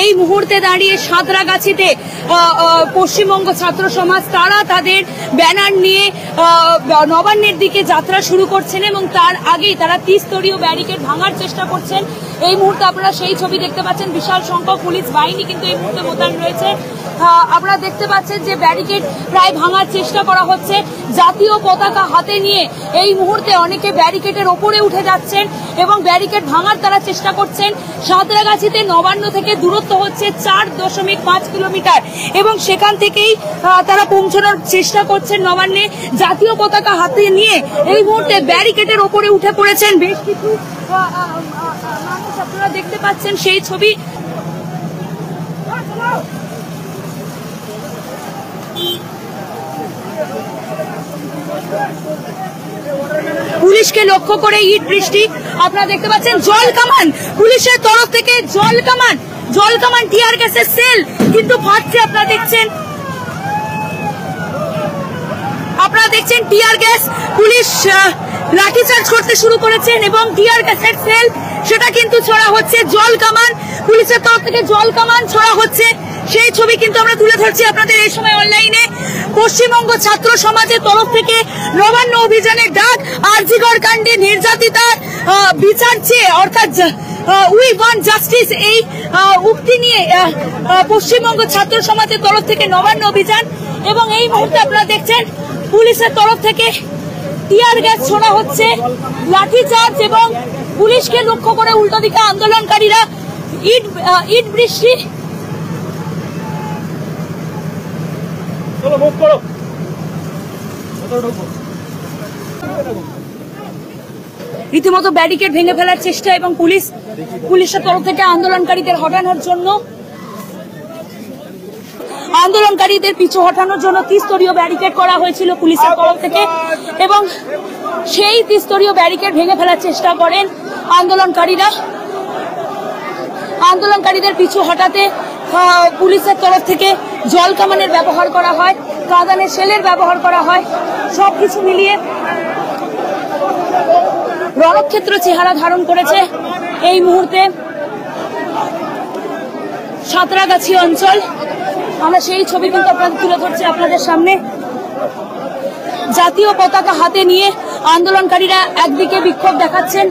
এই মুহূর্তে দাঁড়িয়ে সাঁতরাগাছিতে পশ্চিমবঙ্গ ছাত্র সমাজ তারা তাদের ব্যানার নিয়ে নবান্নের দিকে যাত্রা শুরু করছেন এবং তার আগেই তারা 30 স্তরীয় ব্যারিকেড ভাঙার চেষ্টা করছেন। এই মুহূর্তে আপনারা সেই ছবি দেখতে পাচ্ছেন, বিশাল সংখ্যক পুলিশ বাহিনী কিন্তু এই মুহূর্তে মোতায়েন রয়েছে। আপনারা দেখতে পাচ্ছেন যে ব্যারিকেড প্রায় ভাঙার চেষ্টা করা হচ্ছে। জাতীয় পতাকা হাতে নিয়ে এই মুহূর্তে অনেকে ব্যারিকেডের ওপরে উঠে যাচ্ছেন এবং ব্যারিকেড ভাঙার তারা চেষ্টা করছেন। সাঁতরাগাছিতে নবান্ন থেকে দূরত্ব হচ্ছে 4.5 কিলোমিটার এবং সেখান থেকেই তারা পৌঁছানোর চেষ্টা করছেন নবান্নে। জাতীয় পতাকা হাতে নিয়ে এই মুহূর্তে ব্যারিকেডের ওপরে উঠে পড়েছেন বেশ কিছু মানুষ। আপনারা দেখতে পাচ্ছেন সেই ছবি। পুলিশকে লক্ষ্য করে ইট বৃষ্টি। আপনারা দেখতে পাচ্ছেন জল কামান, পুলিশের তরফ থেকে জল কামান টিয়ার গ্যাসের সেল কিন্তু ফাটছে। আপনারা দেখছেন টিয়ার গ্যাস, পুলিশ লাঠিচার্জ করতে শুরু করেছেন এবং টিয়ার গ্যাসের সেল সেটা কিন্তু ছোড়া হচ্ছে। জল কামান, পুলিশের তরফ থেকে জল কামান ছোড়া হচ্ছে, সেই ছবি কিন্তু আমরা তুলে ধরছি আপনাদের এই সময় অনলাইনে। পশ্চিমবঙ্গ ছাত্র সমাজের তরফ থেকে নবান্ন অভিযানের ডাক, আরজিকর কাণ্ডে নির্যাতিতার বিচার চেয়ে অর্থাৎ উই ওয়ান্ট জাস্টিস এই উক্তি নিয়ে পশ্চিমবঙ্গ ছাত্র সমাজের তরফ থেকে নবান্ন অভিযান। এবং এই মুহূর্তে আপনারা দেখছেন পুলিশের তরফ থেকে টিয়ার গ্যাস ছোড়া হচ্ছে, লাঠিচার্জ এবং পুলিশকে লক্ষ্য করে উল্টো দিকে আন্দোলনকারীরা ইট বৃষ্টি। রীতিমতো ব্যারিকেড ভেঙে ফেলার চেষ্টা এবং পুলিশের তরফ থেকে আন্দোলনকারীদের হটানোর জন্য পিছু হটানোর জন্য 30 স্তরীয় ব্যারিকেড করা হয়েছিল পুলিশের তরফ থেকে এবং সেই 30 স্তরীয় ব্যারিকেড ভেঙে ফেলার চেষ্টা করেন আন্দোলনকারীদের পিছু হটাতে পুলিশের তরফ থেকে জল কামানের ব্যবহার করা হয়, কাঁদানের শেলের ব্যবহার করা হয়। সবকিছু মিলিয়ে রণক্ষেত্র চেহারা ধারণ করেছে এই মুহূর্তে সাঁতরাগাছি অঞ্চল। আমরা সেই ছবি কিন্তু আপনাদের তুলে ধরছি আপনাদের সামনে। জাতীয় পতাকা হাতে নিয়ে আন্দোলনকারীরা একদিকে বিক্ষোভ দেখাচ্ছেন,